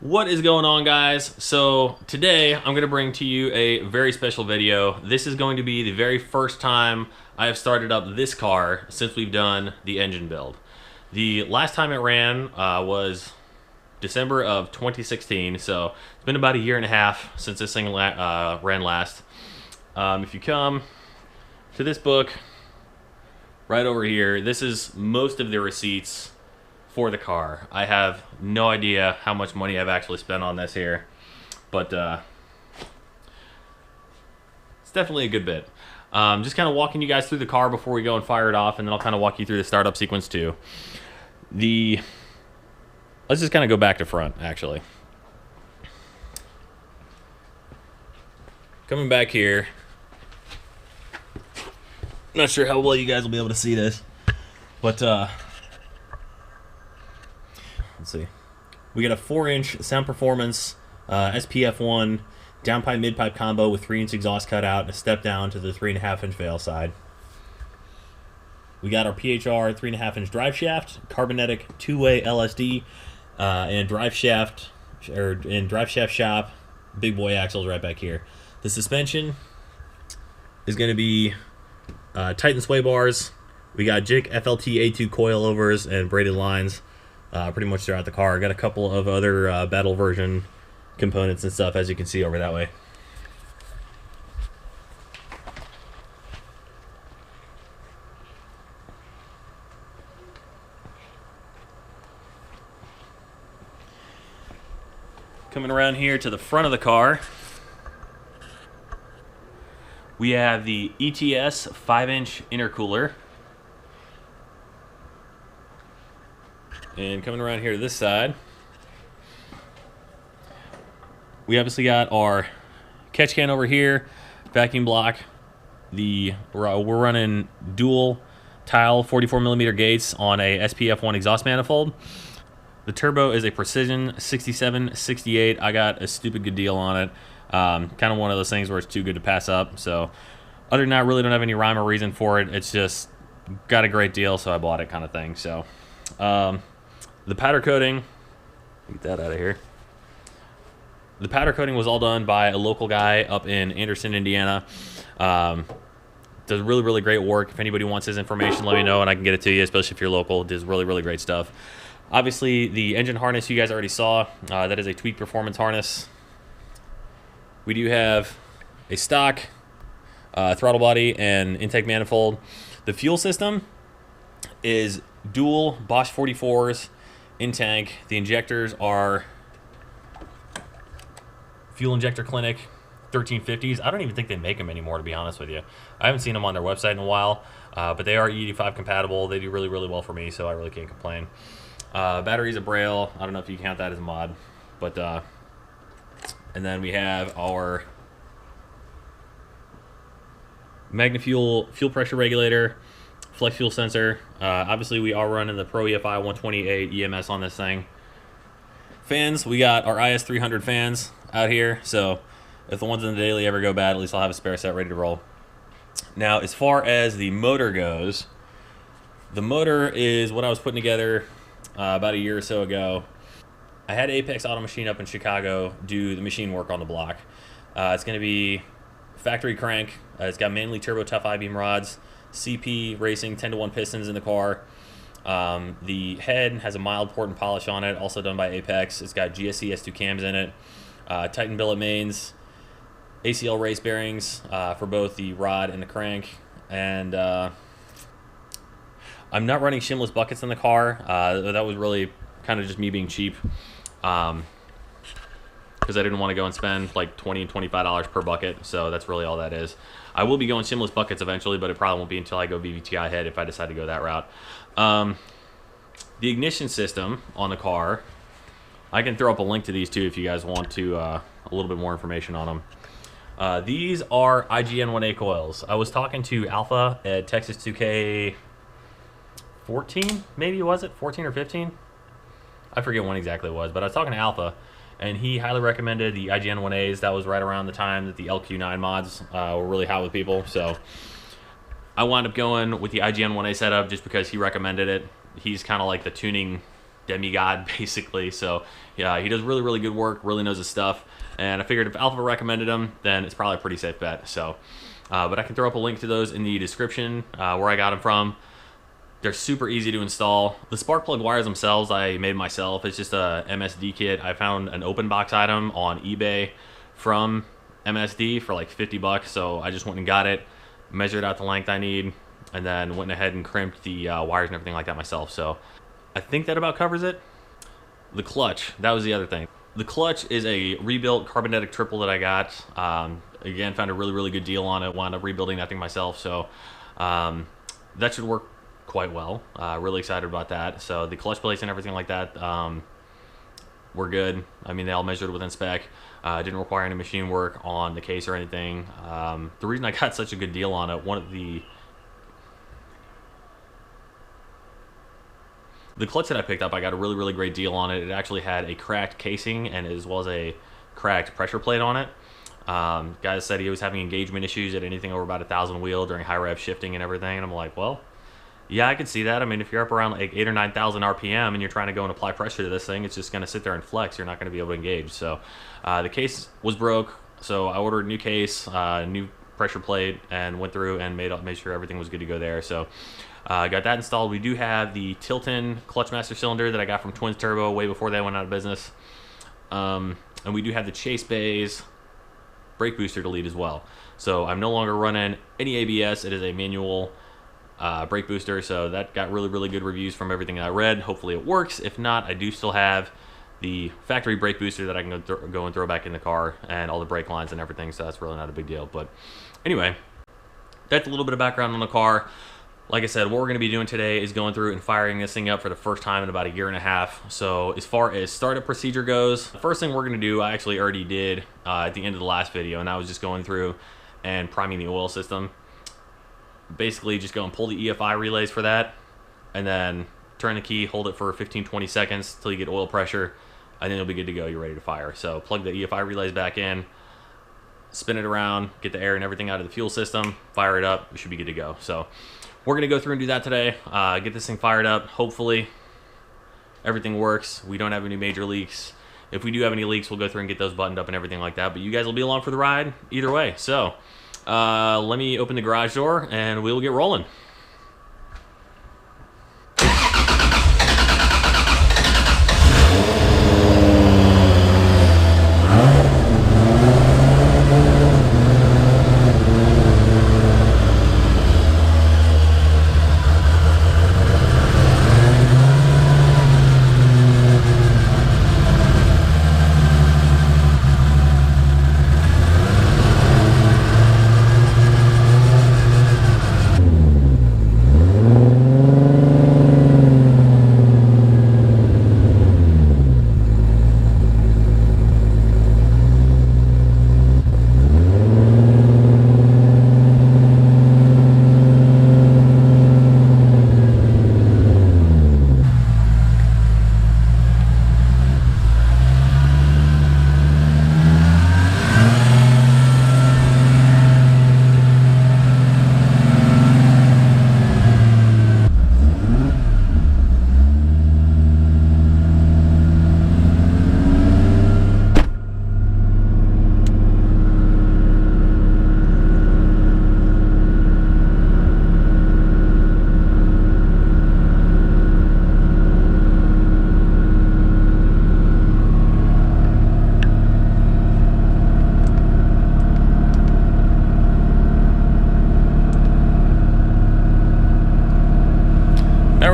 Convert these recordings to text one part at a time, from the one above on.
What is going on, guys? So today I'm going to bring to you a very special video. This is going to be the very first time I have started up this car since we've done the engine build. The last time it ran was December of 2016, so it's been about a year and a half since this thing ran last. If you come to this book right over here, this is most of the receipts for the car. I have no idea how much money I've actually spent on this here, but it's definitely a good bit. Just kind of walking you guys through the car before we go and fire it off, and then I'll kind of walk you through the startup sequence too. Let's just kind of go back to front, actually. Coming back here, not sure how well you guys will be able to see this, but let's see. We got a 4-inch Sound Performance SPF1 downpipe midpipe combo with 3-inch exhaust cutout and a step down to the 3.5-inch Veilside. We got our PHR 3.5-inch Driveshaft, Carbonetic 2-way LSD, and Driveshaft shop big boy axles right back here. The suspension is going to be Titan sway bars. We got JIC FLT-A2 Coilovers and braided lines. Pretty much throughout the car. Got a couple of other battle version components and stuff, as you can see over that way. Coming around here to the front of the car, we have the ETS 5-inch intercooler. And coming around here to this side, we obviously got our catch can over here, vacuum block. We're running dual tile 44mm gates on a SPF1 exhaust manifold. The turbo is a Precision 6768. I got a stupid good deal on it. Kind of one of those things where it's too good to pass up. So other than that, I really don't have any rhyme or reason for it. It's just got a great deal, so I bought it kind of thing. So the powder coating, get that out of here. The powder coating was all done by a local guy up in Anderson, Indiana. Does really, really great work. If anybody wants his information, let me know and I can get it to you, especially if you're local. It does really, really great stuff. Obviously, the engine harness you guys already saw. That is a Tweak Performance harness. We do have a stock throttle body and intake manifold. The fuel system is dual Bosch 44s in tank. The injectors are Fuel Injector Clinic 1350s. I don't even think they make them anymore, to be honest with you. I haven't seen them on their website in a while, but they are E85 compatible. They do really, really well for me, so I really can't complain. Battery's a Braille. I don't know if you count that as a mod, but and then we have our MagnaFuel fuel pressure regulator, flex fuel sensor. Obviously, we are running the Pro EFI 128 EMS on this thing. Fans, we got our IS300 fans out here, so if the ones in the daily ever go bad, at least I'll have a spare set ready to roll. Now, as far as the motor goes, the motor is what I was putting together about a year or so ago. I had Apex Auto Machine up in Chicago do the machine work on the block. It's going to be factory crank. It's got Manley turbo Tuff I-beam rods, CP Racing 10-to-1 pistons in the car. The head has a mild port and polish on it, also done by Apex. It's got GSC S2 Cams in it, Titan billet mains, ACL Race bearings for both the rod and the crank, and I'm not running shimless buckets in the car. That was really kind of just me being cheap, because I didn't want to go and spend like $20 and $25 per bucket, so that's really all that is. I will be going shimless buckets eventually, but it probably won't be until I go VVTi head if I decide to go that route. The ignition system on the car, I can throw up a link to these too if you guys want to a little bit more information on them. These are IGN-1A coils. I was talking to Alpha at Texas 2K 14, maybe, was it 14 or 15? I forget when exactly it was, but I was talking to Alpha, and he highly recommended the IGN-1As. That was right around the time that the LQ9 mods were really hot with people, so I wound up going with the IGN-1A setup just because he recommended it. He's kind of like the tuning demigod basically. So yeah, he does really, really good work, really knows his stuff. And I figured if Alpha recommended him, then it's probably a pretty safe bet. So, but I can throw up a link to those in the description where I got them from. They're super easy to install. The spark plug wires themselves I made myself. It's just a MSD kit. I found an open box item on eBay from MSD for like 50 bucks. So I just went and got it, measured out the length I need, and then went ahead and crimped the wires and everything like that myself. So I think that about covers it. The clutch, that was the other thing. The clutch is a rebuilt Carbonetic triple that I got. Again, found a really, really good deal on it. Wound up rebuilding that thing myself. So that should work quite well. Really excited about that. So the clutch plates and everything like that were good. I mean, they all measured within spec. Didn't require any machine work on the case or anything. The reason I got such a good deal on it, the clutch that I picked up, I got a really, really great deal on it. It actually had a cracked casing and as well as a cracked pressure plate on it. Guy said he was having engagement issues at anything over about 1,000 wheel during high rev shifting and everything. And I'm like, well, yeah, I could see that. I mean, if you're up around like 8,000 or 9,000 RPM and you're trying to go and apply pressure to this thing, it's just going to sit there and flex. You're not going to be able to engage. So the case was broke. So I ordered a new case, new pressure plate, and went through and made sure everything was good to go there. So got that installed. We do have the Tilton Clutchmaster cylinder that I got from Twins Turbo way before they went out of business. And we do have the Chase Bays brake booster to lead as well. So I'm no longer running any ABS. It is a manual brake booster, so that got really, really good reviews from everything I read. Hopefully it works. If not, I do still have the factory brake booster that I can go and throw back in the car, and all the brake lines and everything, so that's really not a big deal. But anyway, that's a little bit of background on the car. Like I said, what we're going to be doing today is going through and firing this thing up for the first time in about 1.5 years. So as far as startup procedure goes, the first thing we're going to do, I actually already did at the end of the last video, and I was just going through and priming the oil system. Basically just go and pull the EFI relays for that, and then turn the key, hold it for 15-20 seconds till you get oil pressure, and then you'll be good to go. You're ready to fire. So plug the EFI relays back in, spin it around, get the air and everything out of the fuel system, fire it up, we should be good to go. So we're going to go through and do that today, get this thing fired up. Hopefully everything works. We don't have any major leaks. If we do have any leaks, we'll go through and get those buttoned up and everything like that, but you guys will be along for the ride either way. So let me open the garage door and we'll get rolling.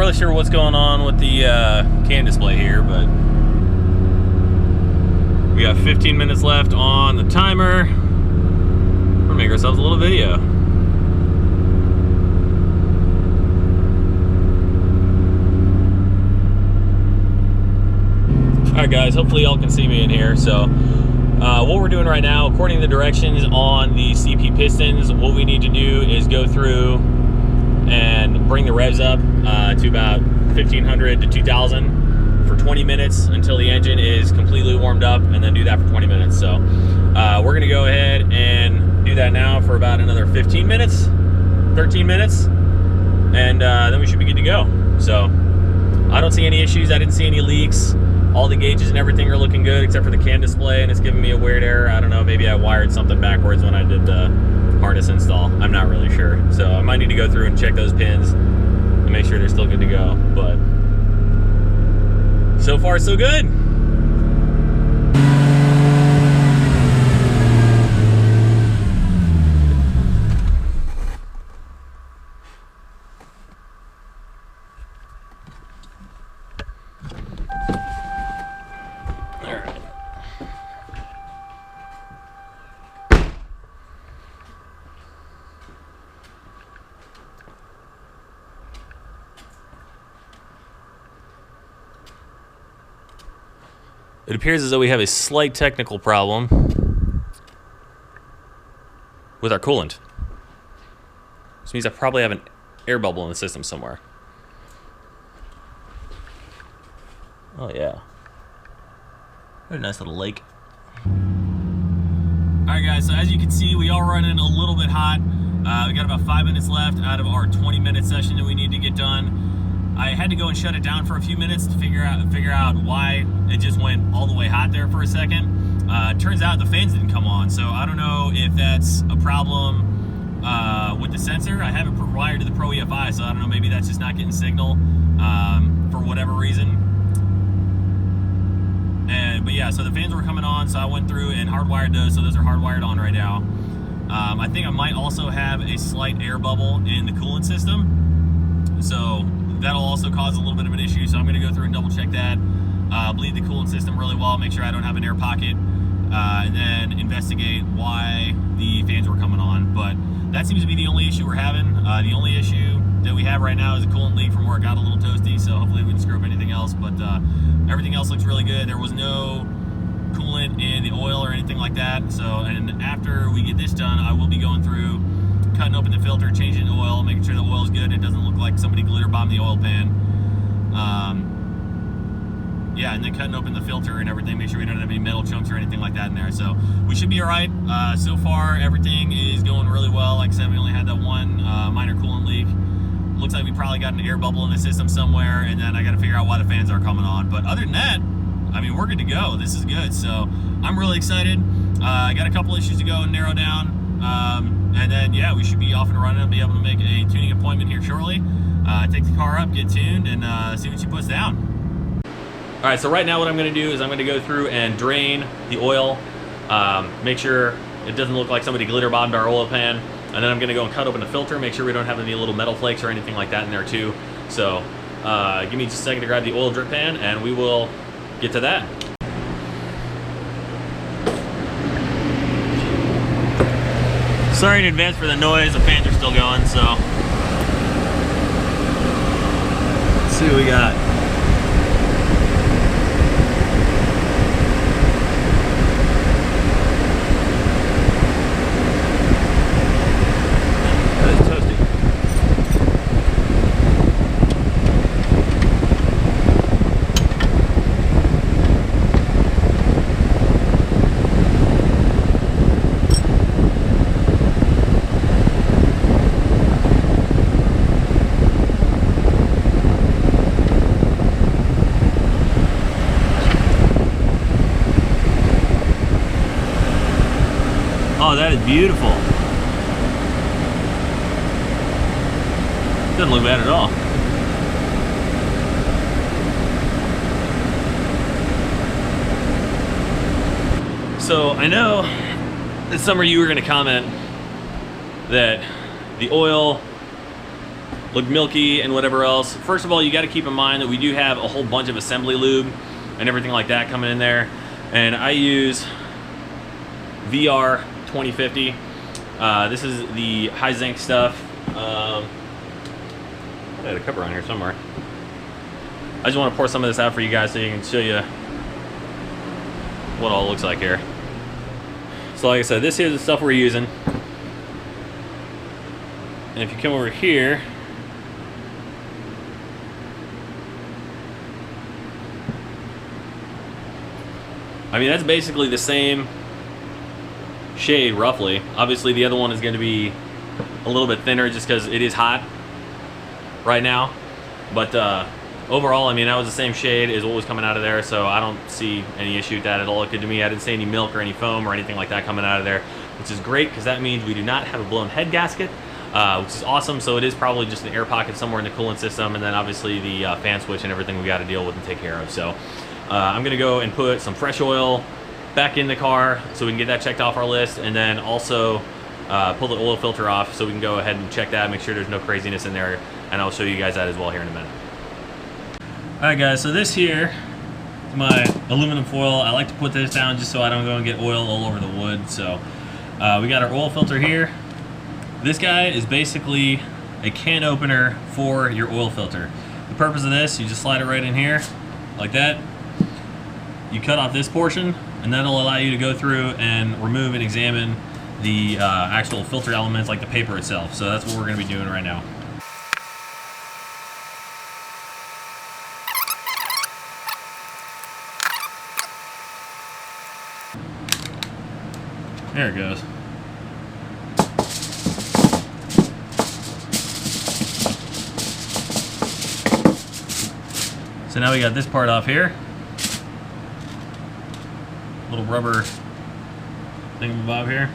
really sure what's going on with the CAN display here, but we got 15 minutes left on the timer. We're gonna make ourselves a little video. Alright guys, hopefully y'all can see me in here. So what we're doing right now, according to the directions on the CP Pistons, what we need to do is go through and bring the revs up to about 1500 to 2000 for 20 minutes until the engine is completely warmed up, and then do that for 20 minutes. So we're gonna go ahead and do that now for about another 15 minutes, 13 minutes, and then we should be good to go. So I don't see any issues. I didn't see any leaks. All the gauges and everything are looking good except for the cam display, and it's giving me a weird error. I don't know, maybe I wired something backwards when I did the harness install. I'm not really sure. So I might need to go through and check those pins and make sure they're still good to go. But so far, so good. It appears as though we have a slight technical problem with our coolant. This means I probably have an air bubble in the system somewhere. Oh yeah. What a nice little lake. Alright guys, so as you can see, we are running a little bit hot. We got about 5 minutes left out of our 20-minute session that we need to get done. I had to go and shut it down for a few minutes to figure out why it just went all the way hot there for a second. Turns out the fans didn't come on, so I don't know if that's a problem with the sensor. I have it wired to the Pro EFI, so I don't know, maybe that's just not getting signal for whatever reason. But yeah, so the fans were coming on, so I went through and hardwired those, so those are hardwired on right now. I think I might also have a slight air bubble in the coolant system, so that'll also cause a little bit of an issue, so I'm going to go through and double check that, bleed the coolant system really well, make sure I don't have an air pocket, and then investigate why the fans were coming on. But that seems to be the only issue we're having. The only issue that we have right now is a coolant leak from where it got a little toasty, so hopefully we didn't screw up anything else, but everything else looks really good. There was no coolant in the oil or anything like that, so, and after we get this done, I will be going through, cutting open the filter, changing the oil, making sure the oil is good. It doesn't look like somebody glitter bombed the oil pan. Yeah, and then cutting open the filter and everything, make sure we don't have any metal chunks or anything like that in there. So we should be all right. So far, everything is going really well. Like I said, we only had that one minor coolant leak. Looks like we probably got an air bubble in the system somewhere, and then I got to figure out why the fans aren't coming on. But other than that, I mean, we're good to go. This is good. So I'm really excited. I got a couple issues to go and narrow down. And then, yeah, we should be off and running. I'll be able to make a tuning appointment here shortly. Take the car up, get tuned, and see what she puts down. All right, so right now what I'm going to do is I'm going to go through and drain the oil, make sure it doesn't look like somebody glitter bombed our oil pan, and then I'm going to go and cut open the filter, make sure we don't have any little metal flakes or anything like that in there too. So give me just a second to grab the oil drip pan, and we will get to that. Sorry in advance for the noise, the fans are still going, so let's see what we got. That is toasty. Oh, that is beautiful. Doesn't look bad at all. So I know that some of you are going to comment that the oil looked milky and whatever else. First of all, you got to keep in mind that we do have a whole bunch of assembly lube and everything like that coming in there, and I use VR 2050. This is the high zinc stuff. I had a cover on here somewhere. I just want to pour some of this out for you guys so you can show you what all it looks like here. So like I said, this is the stuff we're using. And if you come over here, I mean, that's basically the same shade roughly. Obviously the other one is going to be a little bit thinner just because it is hot right now, but overall, I mean, that was the same shade as what was coming out of there, so I don't see any issue with that at all. It looked good to me. I didn't see any milk or any foam or anything like that coming out of there, which is great because that means we do not have a blown head gasket, which is awesome. So it is probably just an air pocket somewhere in the coolant system, and then obviously the fan switch and everything we got to deal with and take care of. So I'm going to go and put some fresh oil back in the car so we can get that checked off our list, and then also pull the oil filter off so we can go ahead and check that, make sure there's no craziness in there, and I'll show you guys that as well here in a minute. Alright guys, so this here is my aluminum foil. I like to put this down just so I don't go and get oil all over the wood. So we got our oil filter here. This guy is basically a can opener for your oil filter. The purpose of this, you just slide it right in here like that. You cut off this portion, and that'll allow you to go through and remove and examine the actual filter elements, like the paper itself. So that's what we're going to be doing right now. There it goes. So now we got this part off here. Little rubber thingamabob here.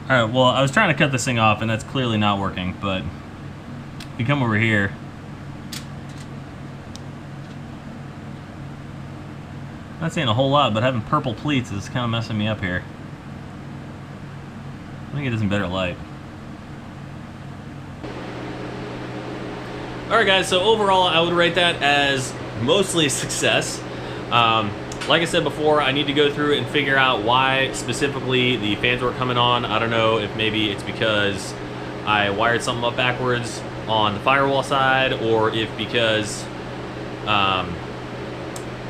Alright, well, I was trying to cut this thing off, and that's clearly not working, but if you come over here, not saying a whole lot, but having purple pleats is kind of messing me up here. Let me get this in better light. Alright guys, so overall I would rate that as mostly a success. Like I said before, I need to go through and figure out why specifically the fans were coming on. I don't know if maybe it's because I wired something up backwards on the firewall side, or if because, I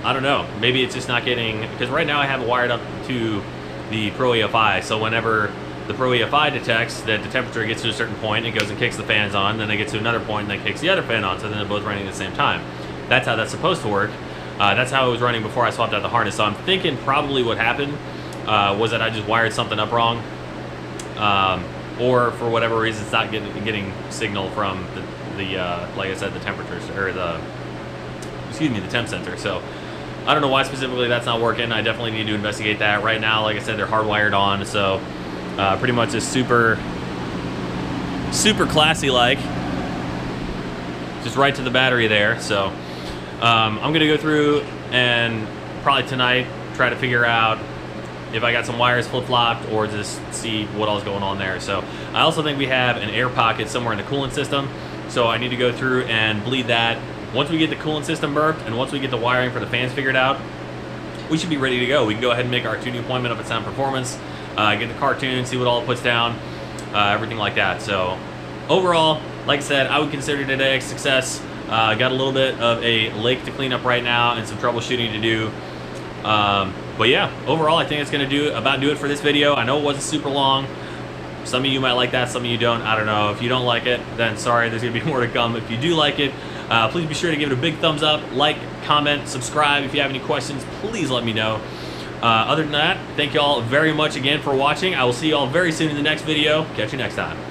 don't know, maybe it's just not getting, because right now I have it wired up to the Pro EFI, so whenever the Pro EFI detects that the temperature gets to a certain point, it goes and kicks the fans on, then it gets to another point and then kicks the other fan on, so then they're both running at the same time. That's how that's supposed to work. That's how it was running before I swapped out the harness. So I'm thinking probably what happened was that I just wired something up wrong, or for whatever reason it's not getting signal from the like I said, the temperatures, or the temp sensor. So I don't know why specifically that's not working. I definitely need to investigate that. Right now, like I said, they're hardwired on, so pretty much just super classy, like just right to the battery there. So I'm gonna go through and probably tonight try to figure out if I got some wires flip-flopped, or just see what else is going on there. So I also think we have an air pocket somewhere in the coolant system, so I need to go through and bleed that. Once we get the coolant system burped, and once we get the wiring for the fans figured out, we should be ready to go. We can go ahead and make our tuning appointment up at Sound Performance, get the car tuned, see what all it puts down, everything like that. So overall, like I said, I would consider today a success. Got a little bit of a lake to clean up right now and some troubleshooting to do. But yeah, overall, I think it's going to do it for this video. I know it wasn't super long. Some of you might like that, some of you don't. I don't know. If you don't like it, then sorry, there's going to be more to come. If you do like it, please be sure to give it a big thumbs up, like, comment, subscribe. If you have any questions, please let me know. Other than that, thank you all very much again for watching. I will see you all very soon in the next video. Catch you next time.